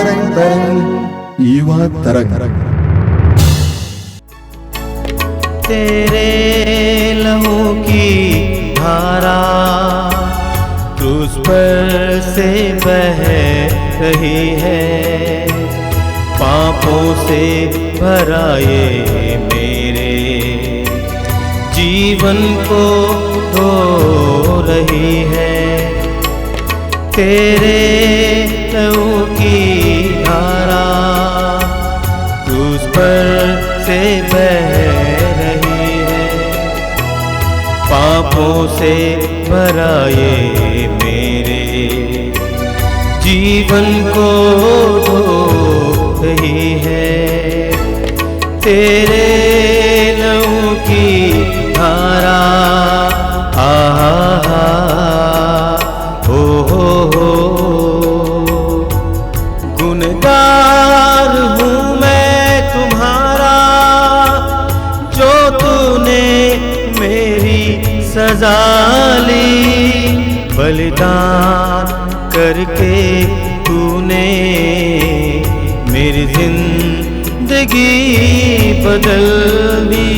तरंग युवा तरंग। तेरे लहू की धारा तुझ पर से बह रही है, पापों से भरा ये मेरे जीवन को धो रही है। तेरे लहू की धारा तुझ पर से बह रही है, पापों से भरा ये मेरे जीवन को धो रही है। तेरे लहू की धारा आहा हो। गुनहगार हूँ मैं तुम्हारा, जो तूने मेरी सजा ली, बलिदान करके तूने मेरी जिंदगी बदल दी।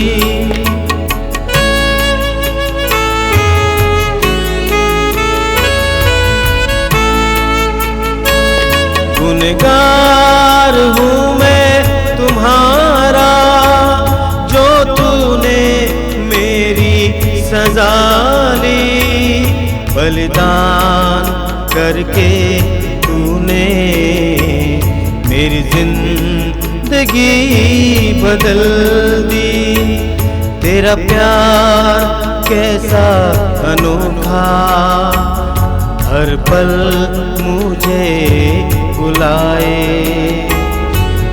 गुनहगार हूँ मैं तुम्हारा, जो तूने मेरी सजा ली, बलिदान करके तूने मेरी जिंदगी बदल दी। तेरा प्यार कैसा अनोखा, हर पल मुझे बुलाए,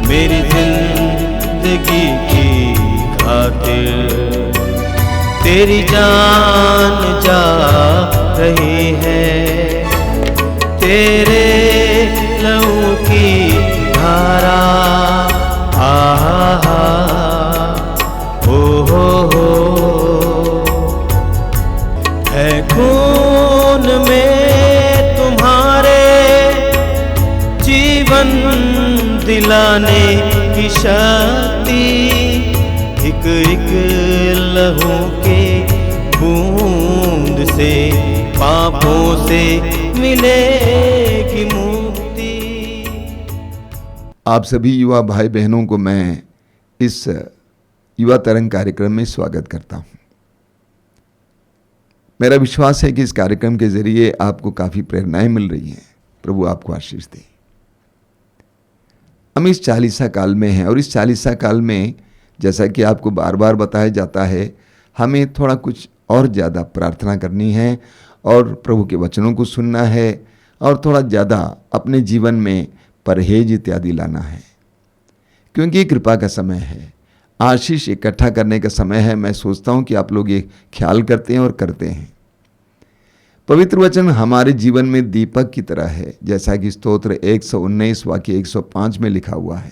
मेरी जिंदगी की खातिर तेरी जान जा रही है। तेरे लहू की धारा आहा हो। है खून में तुम्हारे जीवन दिलाने की शक्ति, एक एक लहू के बूंद से पापों से मिलेगी मुक्ति। आप सभी युवा भाई बहनों को मैं इस युवा तरंग कार्यक्रम में स्वागत करता हूं। मेरा विश्वास है कि इस कार्यक्रम के जरिए आपको काफ़ी प्रेरणाएं मिल रही हैं। प्रभु आपको आशीष दे। हम इस चालीसा काल में हैं और इस चालीसा काल में जैसा कि आपको बार बार बताया जाता है, हमें थोड़ा कुछ और ज़्यादा प्रार्थना करनी है और प्रभु के वचनों को सुनना है और थोड़ा ज़्यादा अपने जीवन में परहेज इत्यादि लाना है, क्योंकि ये कृपा का समय है, आशीष इकट्ठा करने का समय है। मैं सोचता हूँ कि आप लोग ये ख्याल करते हैं और करते हैं। पवित्र वचन हमारे जीवन में दीपक की तरह है, जैसा कि स्तोत्र 119 वाक्य 105 में लिखा हुआ है।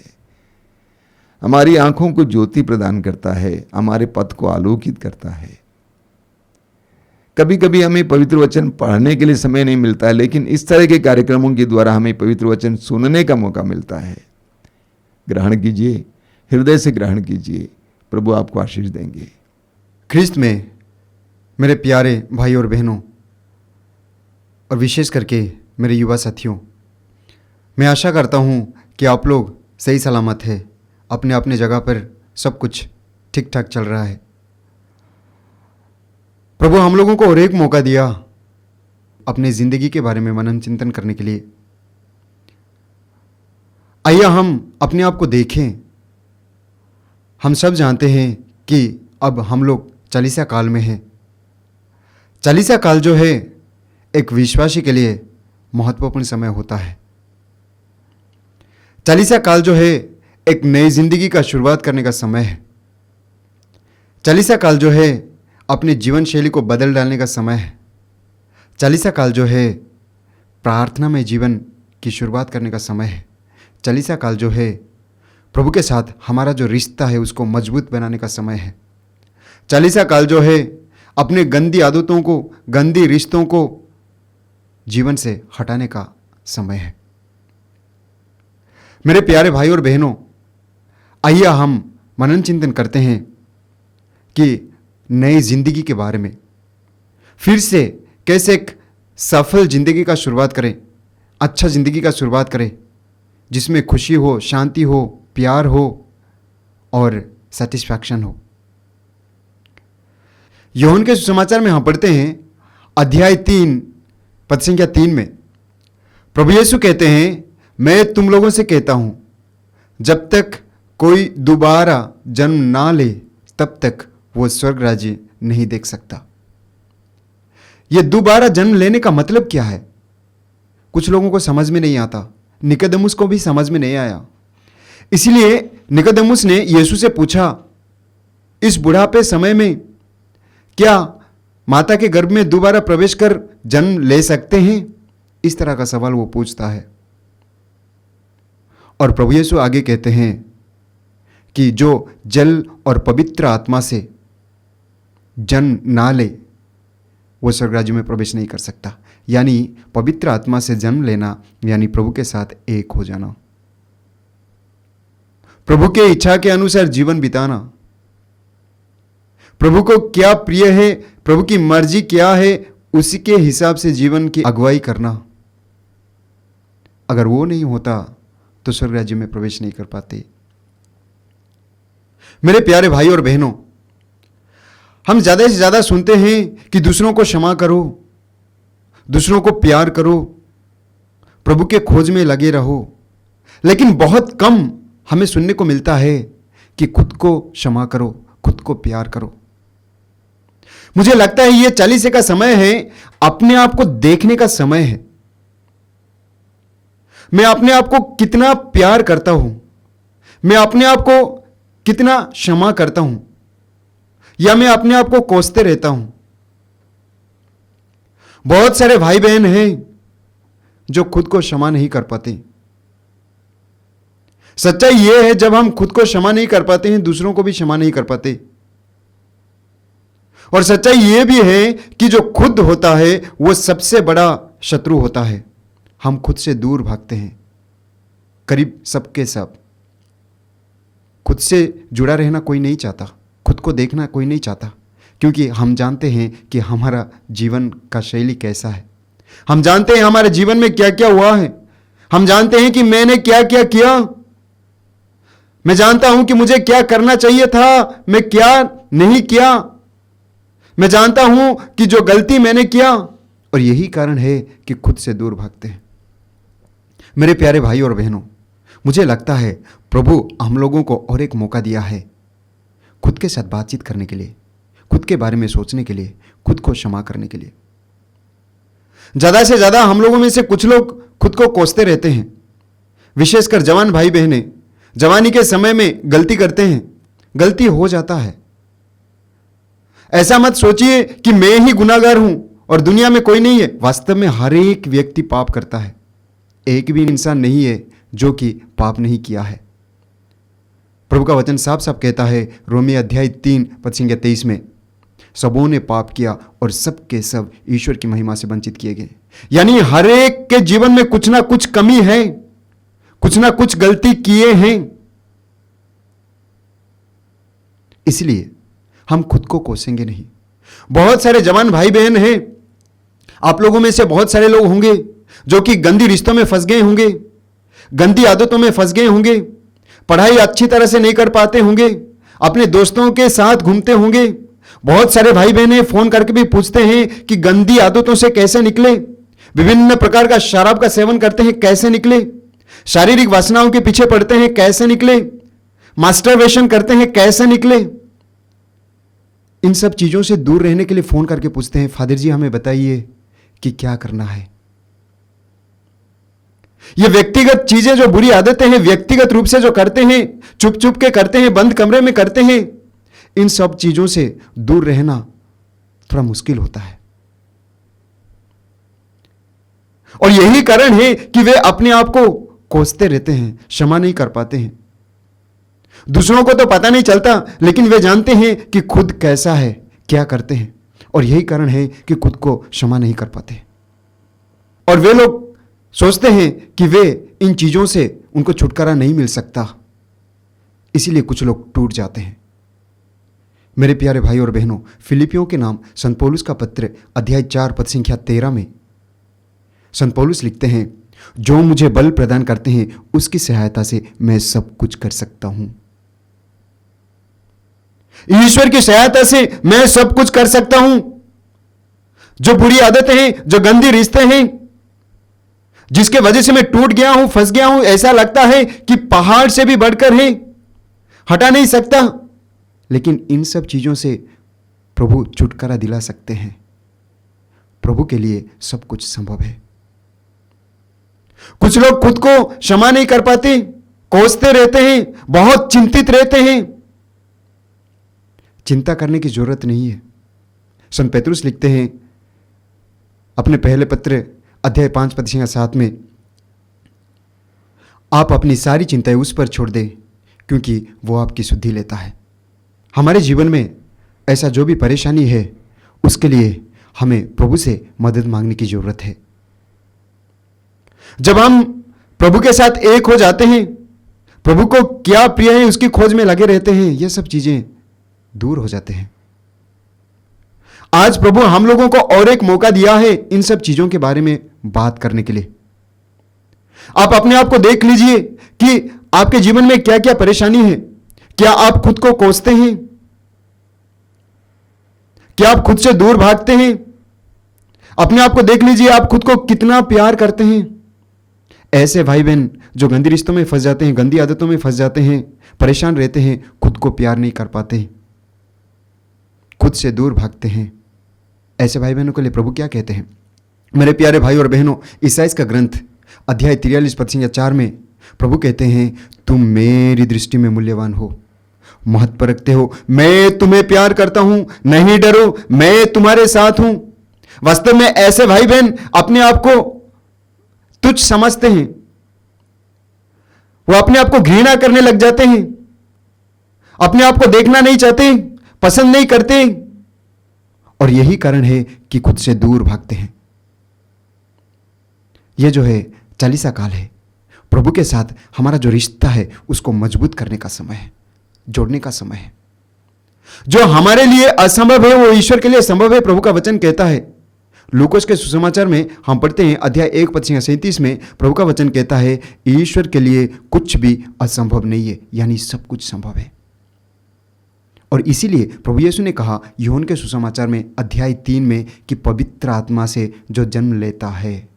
हमारी आंखों को ज्योति प्रदान करता है, हमारे पथ को आलोकित करता है। कभी कभी हमें पवित्र वचन पढ़ने के लिए समय नहीं मिलता है, लेकिन इस तरह के कार्यक्रमों के द्वारा हमें पवित्र वचन सुनने का मौका मिलता है। ग्रहण कीजिए, हृदय से ग्रहण कीजिए, प्रभु आपको आशीष देंगे। ख्रिस्त में मेरे प्यारे भाई और बहनों, और विशेष करके मेरे युवा साथियों, मैं आशा करता हूँ कि आप लोग सही सलामत है, अपने अपने जगह पर सब कुछ ठीक ठाक चल रहा है। प्रभु हम लोगों को और एक मौका दिया अपनी ज़िंदगी के बारे में मनन चिंतन करने के लिए। आइए हम अपने आप को देखें। हम सब जानते हैं कि अब हम लोग चालीसा काल में हैं। चालीसा काल जो है एक विश्वासी के लिए महत्वपूर्ण समय होता है। चालीसा काल जो है एक नई जिंदगी का शुरुआत करने का समय है। चालीसा काल जो है अपने जीवन शैली को बदल डालने का समय है। चालीसा काल जो है प्रार्थना में जीवन की शुरुआत करने का समय है। चालीसा काल जो है प्रभु के साथ हमारा जो रिश्ता है उसको मजबूत बनाने का समय है। चालीसा काल जो है अपने गंदी आदतों को, गंदी रिश्तों को जीवन से हटाने का समय है। मेरे प्यारे भाई और बहनों, आइए हम मनन चिंतन करते हैं कि नई जिंदगी के बारे में, फिर से कैसे एक सफल जिंदगी का शुरुआत करें, अच्छा जिंदगी का शुरुआत करें जिसमें खुशी हो, शांति हो, प्यार हो और सेटिस्फैक्शन हो। यूहन्ना के सुसमाचार में हम पढ़ते हैं अध्याय 3 पद संख्या 3 में प्रभु यीशु कहते हैं, मैं तुम लोगों से कहता हूं, जब तक कोई दोबारा जन्म ना ले तब तक वो स्वर्ग राज्य नहीं देख सकता। यह दोबारा जन्म लेने का मतलब क्या है? कुछ लोगों को समझ में नहीं आता, निकोदेमुस को भी समझ में नहीं आया। इसलिए निकोदेमुस ने यीशु से पूछा, इस बुढ़ापे समय में क्या माता के गर्भ में दोबारा प्रवेश कर जन्म ले सकते हैं? इस तरह का सवाल वो पूछता है। और प्रभु यीशु आगे कहते हैं कि जो जल और पवित्र आत्मा से जन्म ना ले वो स्वर्ग राज्य में प्रवेश नहीं कर सकता। यानी पवित्र आत्मा से जन्म लेना यानी प्रभु के साथ एक हो जाना, प्रभु के इच्छा के अनुसार जीवन बिताना, प्रभु को क्या प्रिय है, प्रभु की मर्जी क्या है, उसी के हिसाब से जीवन की अगुवाई करना। अगर वो नहीं होता तो स्वर्ग राज्य में प्रवेश नहीं कर पाते। मेरे प्यारे भाई और बहनों, हम ज्यादा से ज्यादा सुनते हैं कि दूसरों को क्षमा करो, दूसरों को प्यार करो, प्रभु के खोज में लगे रहो, लेकिन बहुत कम हमें सुनने को मिलता है कि खुद को क्षमा करो, खुद को प्यार करो। मुझे लगता है यह चालीसे का समय है, अपने आप को देखने का समय है। मैं अपने आप को कितना प्यार करता हूं, मैं अपने आप को कितना क्षमा करता हूं, या मैं अपने आप को कोसते रहता हूं। बहुत सारे भाई बहन हैं जो खुद को क्षमा नहीं कर पाते। सच्चाई यह है, जब हम खुद को क्षमा नहीं कर पाते हैं, दूसरों को भी क्षमा नहीं कर पाते। और सच्चाई यह भी है कि जो खुद होता है वो सबसे बड़ा शत्रु होता है। हम खुद से दूर भागते हैं, करीब सबके सब। खुद से जुड़ा रहना कोई नहीं चाहता, खुद को देखना कोई नहीं चाहता, क्योंकि हम जानते हैं कि हमारा जीवन का शैली कैसा है। हम जानते हैं हमारे जीवन में क्या क्या हुआ है। हम जानते हैं कि मैंने क्या क्या किया। मैं जानता हूं कि मुझे क्या करना चाहिए था, मैं क्या नहीं किया। मैं जानता हूं कि जो गलती मैंने किया, और यही कारण है कि खुद से दूर भागते हैं। मेरे प्यारे भाई और बहनों, मुझे लगता है प्रभु हम लोगों को और एक मौका दिया है खुद के साथ बातचीत करने के लिए, खुद के बारे में सोचने के लिए, खुद को क्षमा करने के लिए। ज्यादा से ज्यादा हम लोगों में से कुछ लोग खुद को कोसते रहते हैं, विशेषकर जवान भाई बहनें जवानी के समय में गलती करते हैं। गलती हो जाता है। ऐसा मत सोचिए कि मैं ही गुनाहगार हूं और दुनिया में कोई नहीं है। वास्तव में हर एक व्यक्ति पाप करता है। एक भी इंसान नहीं है जो कि पाप नहीं किया है। प्रभु का वचन साफ साफ कहता है, रोमी अध्याय 3 पद संख्या 23 में, सबों ने पाप किया और सब के सब ईश्वर की महिमा से वंचित किए गए। यानी हर एक के जीवन में कुछ ना कुछ कमी है, कुछ ना कुछ गलती किए हैं। इसलिए हम खुद को कोसेंगे नहीं। बहुत सारे जवान भाई बहन हैं, आप लोगों में से बहुत सारे लोग होंगे जो कि गंदी रिश्तों में फंस गए होंगे, गंदी आदतों में फंस गए होंगे, पढ़ाई अच्छी तरह से नहीं कर पाते होंगे, अपने दोस्तों के साथ घूमते होंगे। बहुत सारे भाई बहनें फोन करके भी पूछते हैं कि गंदी आदतों से कैसे निकले, विभिन्न प्रकार का शराब का सेवन करते हैं कैसे निकले, शारीरिक वासनाओं के पीछे पड़ते हैं कैसे निकले, मास्टरबेशन करते हैं कैसे निकले। इन सब चीजों से दूर रहने के लिए फोन करके पूछते हैं, फादर जी हमें बताइए कि क्या करना है। ये व्यक्तिगत चीजें, जो बुरी आदतें हैं, व्यक्तिगत रूप से जो करते हैं, चुप चुप के करते हैं, बंद कमरे में करते हैं, इन सब चीजों से दूर रहना थोड़ा मुश्किल होता है। और यही कारण है कि वे अपने आप को कोसते रहते हैं, क्षमा नहीं कर पाते हैं। दूसरों को तो पता नहीं चलता, लेकिन वे जानते हैं कि खुद कैसा है, क्या करते हैं, और यही कारण है कि खुद को क्षमा नहीं कर पाते। और वे लोग सोचते हैं कि वे इन चीजों से उनको छुटकारा नहीं मिल सकता, इसीलिए कुछ लोग टूट जाते हैं। मेरे प्यारे भाई और बहनों, फिलिपियों के नाम संत पौलुस का पत्र अध्याय 4 पद संख्या 13 में संत पौलुस लिखते हैं, जो मुझे बल प्रदान करते हैं उसकी सहायता से मैं सब कुछ कर सकता हूं। ईश्वर की सहायता से मैं सब कुछ कर सकता हूं। जो बुरी आदतें हैं, जो गंदी रिश्ते हैं, जिसके वजह से मैं टूट गया हूं, फंस गया हूं, ऐसा लगता है कि पहाड़ से भी बढ़कर है, हटा नहीं सकता, लेकिन इन सब चीजों से प्रभु छुटकारा दिला सकते हैं। प्रभु के लिए सब कुछ संभव है। कुछ लोग खुद को क्षमा नहीं कर पाते, कोसते रहते हैं, बहुत चिंतित रहते हैं। चिंता करने की जरूरत नहीं है। संत पेतरुस लिखते हैं अपने पहले पत्र अध्याय 5 पद 7 में, आप अपनी सारी चिंताएं उस पर छोड़ दें क्योंकि वो आपकी सुधि लेता है। हमारे जीवन में ऐसा जो भी परेशानी है, उसके लिए हमें प्रभु से मदद मांगने की जरूरत है। जब हम प्रभु के साथ एक हो जाते हैं, प्रभु को क्या प्रिय है उसकी खोज में लगे रहते हैं, ये सब चीजें दूर हो जाते हैं। आज प्रभु हम लोगों को और एक मौका दिया है इन सब चीजों के बारे में बात करने के लिए। आप अपने आप को देख लीजिए कि आपके जीवन में क्या क्या परेशानी है। क्या आप खुद को कोसते हैं? क्या आप खुद से दूर भागते हैं? अपने आप को देख लीजिए, आप खुद को कितना प्यार करते हैं। ऐसे भाई बहन जो गंदी रिश्तों में फंस जाते हैं, गंदी आदतों में फंस जाते हैं, परेशान रहते हैं, खुद को प्यार नहीं कर पाते, खुद से दूर भागते हैं, ऐसे भाई बहनों के लिए प्रभु क्या कहते हैं? मेरे प्यारे भाई और बहनों, ईसाइया का ग्रंथ अध्याय 43 पद 4 में प्रभु कहते हैं, तुम मेरी दृष्टि में मूल्यवान हो, महत्व रखते हो, मैं तुम्हें प्यार करता हूं, नहीं डरो, मैं तुम्हारे साथ हूं। वास्तव में ऐसे भाई बहन अपने आप को तुच्छ समझते हैं, वो अपने आप को घृणा करने लग जाते हैं, अपने आप को देखना नहीं चाहते, पसंद नहीं करते, और यही कारण है कि खुद से दूर भागते हैं। यह जो है चालीसा काल है, प्रभु के साथ हमारा जो रिश्ता है उसको मजबूत करने का समय है, जोड़ने का समय है। जो हमारे लिए असंभव है वो ईश्वर के लिए संभव है, प्रभु का वचन कहता है। लूकोस के सुसमाचार में हम पढ़ते हैं अध्याय 1 पद 37 में प्रभु का वचन कहता है, ईश्वर के लिए कुछ भी असंभव नहीं है, यानी सब कुछ संभव है। और इसीलिए प्रभु यीशु ने कहा यूहन्ना के सुसमाचार में अध्याय 3 में कि पवित्र आत्मा से जो जन्म लेता है,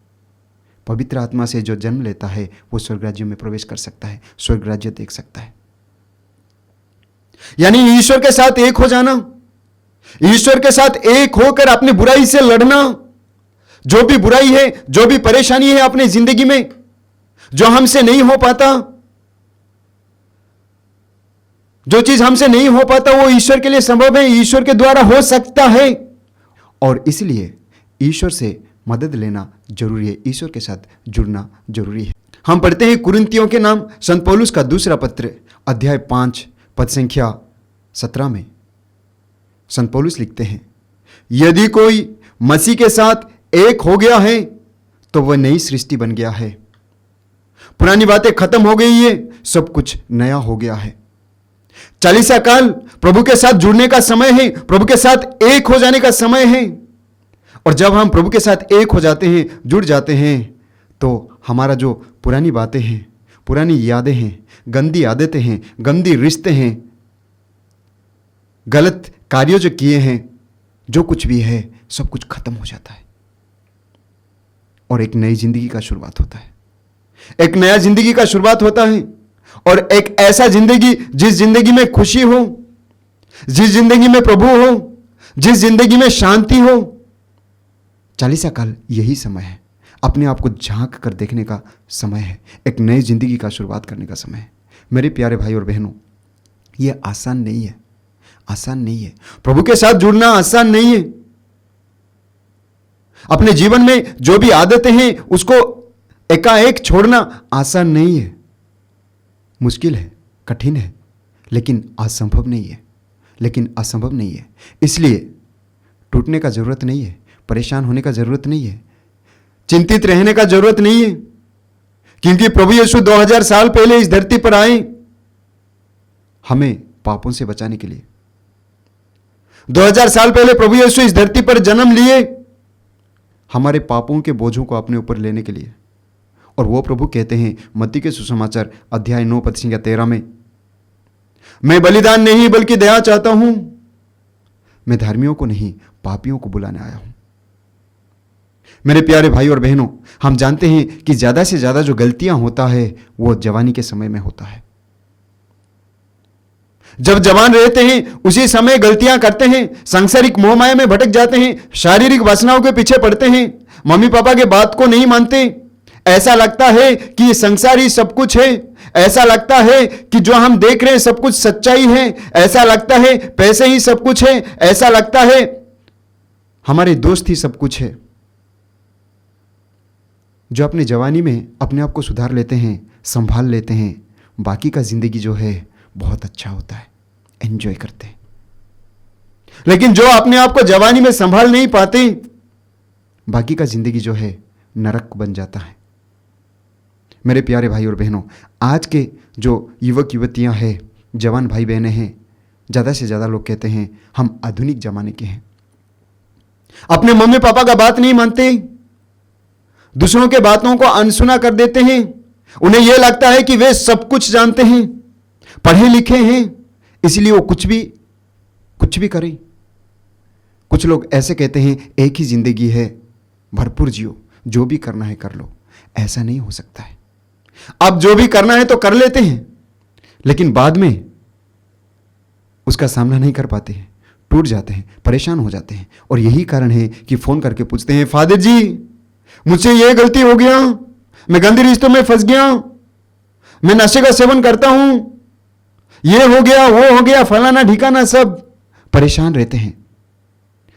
पवित्र आत्मा से जो जन्म लेता है वो स्वर्ग राज्य में प्रवेश कर सकता है, स्वर्ग राज्य देख सकता है। यानी ईश्वर के साथ एक हो जाना, ईश्वर के साथ एक होकर अपनी बुराई से लड़ना। जो भी बुराई है, जो भी परेशानी है अपनी जिंदगी में, जो हमसे नहीं हो पाता, जो चीज हमसे नहीं हो पाता वो ईश्वर के लिए संभव है, ईश्वर के द्वारा हो सकता है। और इसलिए ईश्वर से मदद लेना जरूरी है, ईश्वर के साथ जुड़ना जरूरी है। हम पढ़ते हैं कुरिन्थियों के नाम संत पौलुस का दूसरा पत्र अध्याय 5 पद 17 में संत पौलुस लिखते हैं, यदि कोई मसीह के साथ एक हो गया है तो वह नई सृष्टि बन गया है, पुरानी बातें खत्म हो गई है, सब कुछ नया हो गया है। चालीसा काल प्रभु के साथ जुड़ने का समय है, प्रभु के साथ एक हो जाने का समय है। और जब हम प्रभु के साथ एक हो जाते हैं, जुड़ जाते हैं, तो हमारा जो पुरानी बातें हैं, पुरानी यादें हैं, गंदी आदतें हैं, गंदी रिश्ते हैं, गलत कार्यों जो किए हैं, जो कुछ भी है, सब कुछ खत्म हो जाता है और एक नई जिंदगी का शुरुआत होता है। एक नया जिंदगी का शुरुआत होता है और एक ऐसा जिंदगी जिस जिंदगी में खुशी हो, जिस जिंदगी में प्रभु हो, जिस जिंदगी में शांति हो। चालीसा काल यही समय है, अपने आप को झांक कर देखने का समय है, एक नई जिंदगी का शुरुआत करने का समय है। मेरे प्यारे भाई और बहनों, यह आसान नहीं है, आसान नहीं है। प्रभु के साथ जुड़ना आसान नहीं है। अपने जीवन में जो भी आदतें हैं उसको एकाएक छोड़ना आसान नहीं है, मुश्किल है, कठिन है, लेकिन असंभव नहीं है, लेकिन असंभव नहीं है। इसलिए टूटने का जरूरत नहीं है, परेशान होने का जरूरत नहीं है, चिंतित रहने का जरूरत नहीं है, क्योंकि प्रभु यीशु 2000 साल पहले इस धरती पर आए हमें पापों से बचाने के लिए। 2000 साल पहले प्रभु यीशु इस धरती पर जन्म लिए हमारे पापों के बोझों को अपने ऊपर लेने के लिए। और वो प्रभु कहते हैं मत्ती के सुसमाचार अध्याय 9 पद 13 में, मैं बलिदान नहीं बल्कि दया चाहता हूं, मैं धर्मियों को नहीं पापियों को बुलाने आया हूं। मेरे प्यारे भाई और बहनों, हम जानते हैं कि ज्यादा से ज्यादा जो गलतियां होता है वो जवानी के समय में होता है। जब जवान रहते हैं उसी समय गलतियां करते हैं, सांसारिक मोह माया में भटक जाते हैं, शारीरिक वासनाओं के पीछे पड़ते हैं, मम्मी पापा के बात को नहीं मानते। ऐसा लगता है कि संसार ही सब कुछ है, ऐसा लगता है कि जो हम देख रहे हैं सब कुछ सच्चाई है, ऐसा लगता है पैसे ही सब कुछ है, ऐसा लगता है हमारे दोस्त ही सब कुछ है। जो अपनी जवानी में अपने आप को सुधार लेते हैं, संभाल लेते हैं, बाकी का जिंदगी जो है बहुत अच्छा होता है, एंजॉय करते हैं। लेकिन जो अपने आप को जवानी में संभाल नहीं पाते, बाकी का जिंदगी जो है नरक बन जाता है। मेरे प्यारे भाई और बहनों, आज के जो युवक युवतियां हैं, जवान भाई बहनें हैं, ज़्यादा से ज़्यादा लोग कहते हैं हम आधुनिक जमाने के हैं। अपने मम्मी पापा का बात नहीं मानते, दूसरों के बातों को अनसुना कर देते हैं। उन्हें यह लगता है कि वे सब कुछ जानते हैं, पढ़े लिखे हैं, इसलिए वो कुछ भी करें। कुछ लोग ऐसे कहते हैं एक ही जिंदगी है, भरपूर जियो, जो भी करना है कर लो। ऐसा नहीं हो सकता है। अब जो भी करना है तो कर लेते हैं, लेकिन बाद में उसका सामना नहीं कर पाते हैं, टूट जाते हैं, परेशान हो जाते हैं। और यही कारण है कि फोन करके पूछते हैं, फादर जी मुझसे ये गलती हो गया, मैं गंदे रिश्तों में फंस गया, मैं नशे का सेवन करता हूं, ये हो गया वो हो गया, फलाना ढिकाना, सब परेशान रहते हैं।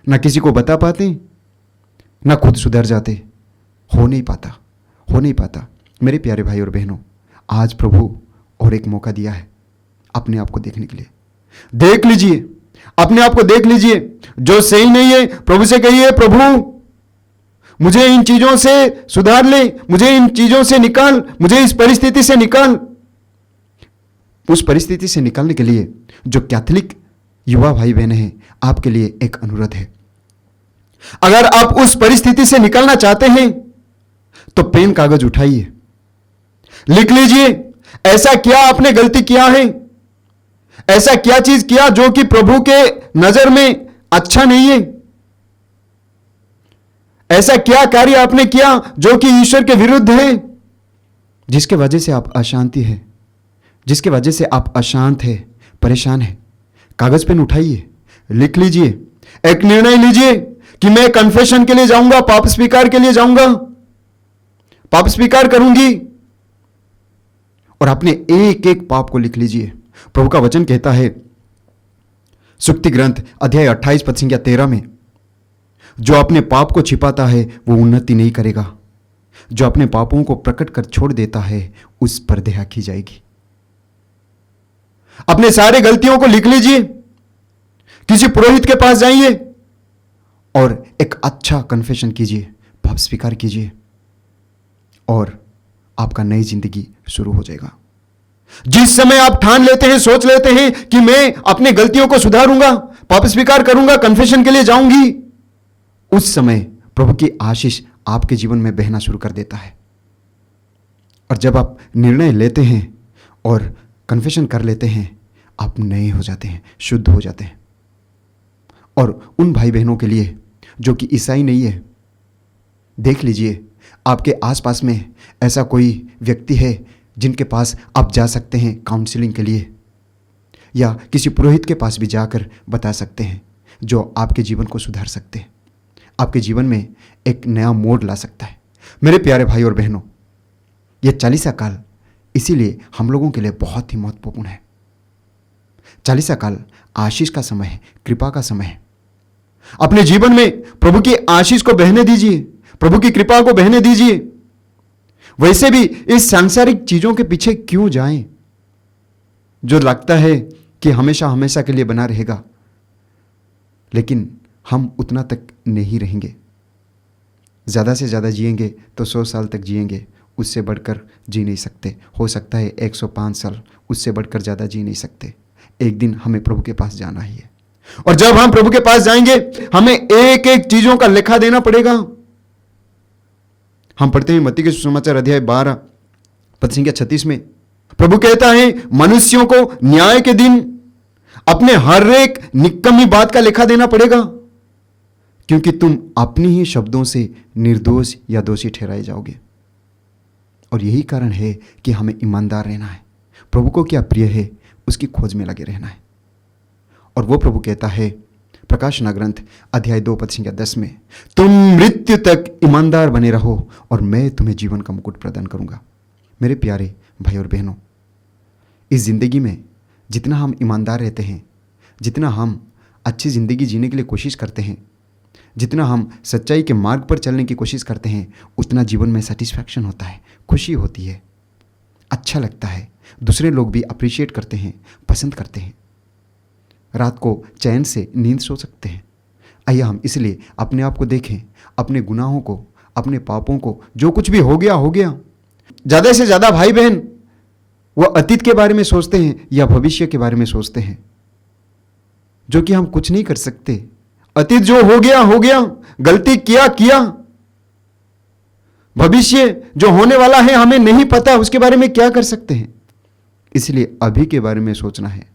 ना किसी को बता पाते, ना खुद सुधर जाते। हो नहीं पाता। मेरे प्यारे भाई और बहनों, आज प्रभु और एक मौका दिया है अपने आप को देखने के लिए। देख लीजिए, अपने आप को देख लीजिए। जो सही नहीं है प्रभु से कहिए, प्रभु मुझे इन चीजों से सुधार ले, मुझे इन चीजों से निकाल, मुझे इस परिस्थिति से निकाल। उस परिस्थिति से निकालने के लिए जो कैथोलिक युवा भाई बहनें हैं, आपके लिए एक अनुरोध है। अगर आप उस परिस्थिति से निकलना चाहते हैं तो पेन कागज उठाइए, लिख लीजिए ऐसा क्या आपने गलती किया है, ऐसा क्या चीज किया जो कि प्रभु के नजर में अच्छा नहीं है, ऐसा क्या कार्य आपने किया जो कि ईश्वर के विरुद्ध है, जिसके वजह से आप अशांति है, जिसके वजह से आप अशांत है, परेशान है। कागज पेन उठाइए, लिख लीजिए, एक निर्णय लीजिए कि मैं कन्फेशन के लिए जाऊंगा, पाप स्वीकार के लिए जाऊंगा, पाप स्वीकार करूंगी। और अपने एक एक पाप को लिख लीजिए। प्रभु का वचन कहता है सुक्ति ग्रंथ अध्याय 28 पद 13 में, जो अपने पाप को छिपाता है वो उन्नति नहीं करेगा, जो अपने पापों को प्रकट कर छोड़ देता है उस पर दया की जाएगी। अपने सारे गलतियों को लिख लीजिए, किसी पुरोहित के पास जाइए और एक अच्छा कन्फेशन कीजिए, पाप स्वीकार कीजिए और आपका नई जिंदगी शुरू हो जाएगा। जिस समय आप ठान लेते हैं, सोच लेते हैं कि मैं अपने गलतियों को सुधारूंगा, पाप स्वीकार करूंगा, कन्फेशन के लिए जाऊंगी, उस समय प्रभु की आशीष आपके जीवन में बहना शुरू कर देता है। और जब आप निर्णय लेते हैं और कन्फेशन कर लेते हैं, आप नए हो जाते हैं, शुद्ध हो जाते हैं। और उन भाई बहनों के लिए जो कि ईसाई नहीं है, देख लीजिए आपके आसपास में ऐसा कोई व्यक्ति है जिनके पास आप जा सकते हैं काउंसलिंग के लिए, या किसी पुरोहित के पास भी जाकर बता सकते हैं, जो आपके जीवन को सुधार सकते हैं, आपके जीवन में एक नया मोड़ ला सकता है। मेरे प्यारे भाई और बहनों, यह 40 काल इसीलिए हम लोगों के लिए बहुत ही महत्वपूर्ण है। 40 काल आशीष का समय है, कृपा का समय है। अपने जीवन में प्रभु की आशीष को बहने दीजिए, प्रभु की कृपा को बहने दीजिए। वैसे भी इस सांसारिक चीजों के पीछे क्यों जाएं, जो लगता है कि हमेशा हमेशा के लिए बना रहेगा, लेकिन हम उतना तक नहीं रहेंगे। ज्यादा से ज्यादा जिएंगे तो 100 साल तक जिएंगे, उससे बढ़कर जी नहीं सकते। हो सकता है 105 साल, उससे बढ़कर ज़्यादा जी नहीं सकते। एक दिन हमें प्रभु के पास जाना ही है, और जब हम प्रभु के पास जाएंगे हमें एक एक चीजों का लेखा देना पड़ेगा। हम पढ़ते हैं मत्ती के सुसमाचार अध्याय 12 पद संख्या 36 में प्रभु कहता है, मनुष्यों को न्याय के दिन अपने हर एक निकम्मी बात का लेखा देना पड़ेगा, क्योंकि तुम अपनी ही शब्दों से निर्दोष या दोषी ठहराए जाओगे। और यही कारण है कि हमें ईमानदार रहना है, प्रभु को क्या प्रिय है उसकी खोज में लगे रहना है। और वो प्रभु कहता है प्रकाशना ग्रंथ अध्याय 2 पद संख्या 10 में, तुम मृत्यु तक ईमानदार बने रहो और मैं तुम्हें जीवन का मुकुट प्रदान करूंगा। मेरे प्यारे भाई और बहनों, इस जिंदगी में जितना हम ईमानदार रहते हैं, जितना हम अच्छी ज़िंदगी जीने के लिए कोशिश करते हैं, जितना हम सच्चाई के मार्ग पर चलने की कोशिश करते हैं, उतना जीवन में सेटिस्फैक्शन होता है, खुशी होती है, अच्छा लगता है, दूसरे लोग भी अप्रिशिएट करते हैं, पसंद करते हैं, रात को चैन से नींद सो सकते हैं। आइए हम इसलिए अपने आप को देखें, अपने गुनाहों को, अपने पापों को, जो कुछ भी हो गया हो गया। ज़्यादा से ज़्यादा भाई बहन वो अतीत के बारे में सोचते हैं या भविष्य के बारे में सोचते हैं, जो कि हम कुछ नहीं कर सकते। अतीत जो हो गया, गलती किया। भविष्य जो होने वाला है हमें नहीं पता, उसके बारे में क्या कर सकते हैं। इसलिए अभी के बारे में सोचना है,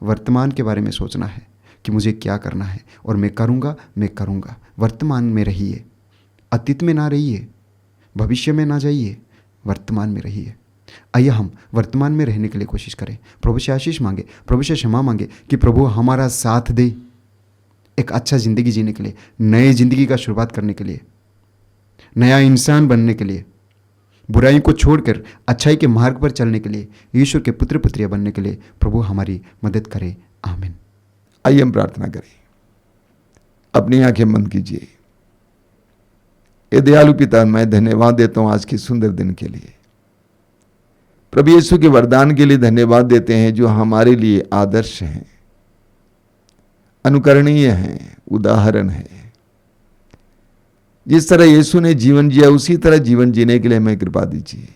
वर्तमान के बारे में सोचना है कि मुझे क्या करना है और मैं करूँगा। वर्तमान में रहिए, अतीत में ना रहिए, भविष्य में ना जाइए, वर्तमान में रहिए। आइए हम वर्तमान में रहने के लिए कोशिश करें, प्रभु से आशीष मांगे, प्रभु से क्षमा मांगे कि प्रभु हमारा साथ दे एक अच्छा ज़िंदगी जीने के लिए, नई ज़िंदगी का शुरुआत करने के लिए, नया इंसान बनने के लिए, बुराई को छोड़कर अच्छाई के मार्ग पर चलने के लिए, ईश्वर के पुत्र पुत्रियां बनने के लिए प्रभु हमारी मदद करे। आमीन। आइए हम प्रार्थना करें। अपनी आंखें बंद कीजिए। ये दयालु पिता, मैं धन्यवाद देता हूं आज के सुंदर दिन के लिए। प्रभु यीशु के वरदान के लिए धन्यवाद देते हैं जो हमारे लिए आदर्श हैं, अनुकरणीय हैं, उदाहरण है। जिस तरह यीशु ने जीवन जिया उसी तरह जीवन जीने के लिए हमें कृपा दीजिए।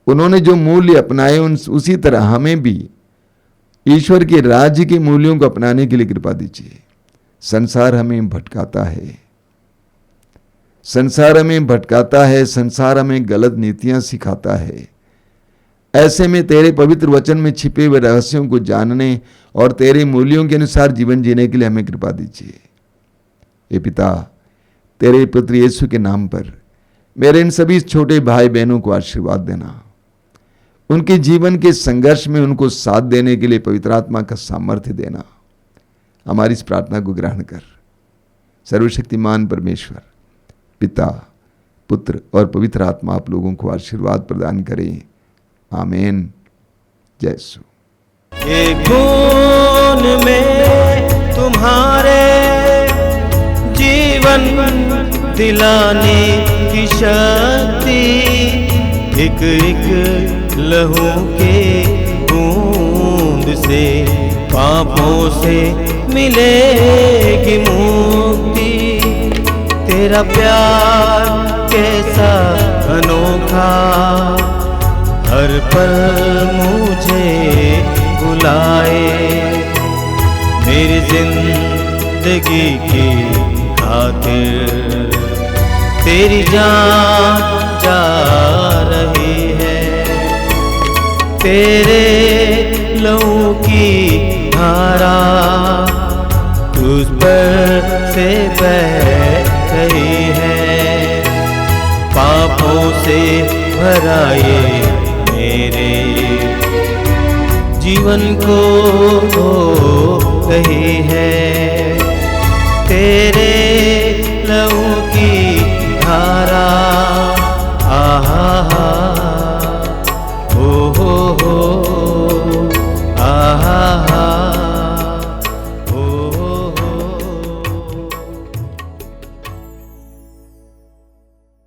उन्होंने जो मूल्य अपनाए उसी तरह हमें भी ईश्वर के राज्य के मूल्यों को अपनाने के लिए कृपा दीजिए। संसार हमें भटकाता है, संसार हमें गलत नीतियां सिखाता है। ऐसे में तेरे पवित्र वचन में छिपे हुए रहस्यों को जानने और तेरे मूल्यों के अनुसार जीवन जीने के लिए हमें कृपा दीजिए। हे पिता, तेरे पुत्र यीशु के नाम पर मेरे इन सभी छोटे भाई बहनों को आशीर्वाद देना। उनके जीवन के संघर्ष में उनको साथ देने के लिए पवित्र आत्मा का सामर्थ्य देना। हमारी इस प्रार्थना को ग्रहण कर। सर्वशक्तिमान परमेश्वर, पिता, पुत्र और पवित्र आत्मा आप लोगों को आशीर्वाद प्रदान करें। आमीन। जय यीशु। एक खून में तुम्हारे जीवन दिलाने की शक्ति, एक एक लहू के बूंद से पापों से मिलेगी मुक्ति। तेरा प्यार कैसा अनोखा, हर पल मुझे बुलाए। मेरी जिंदगी की खातिर तेरी जान जा रही है। तेरे लहू की धारा तुझ पर से बह रही है। पापों से भरा ये मेरे जीवन को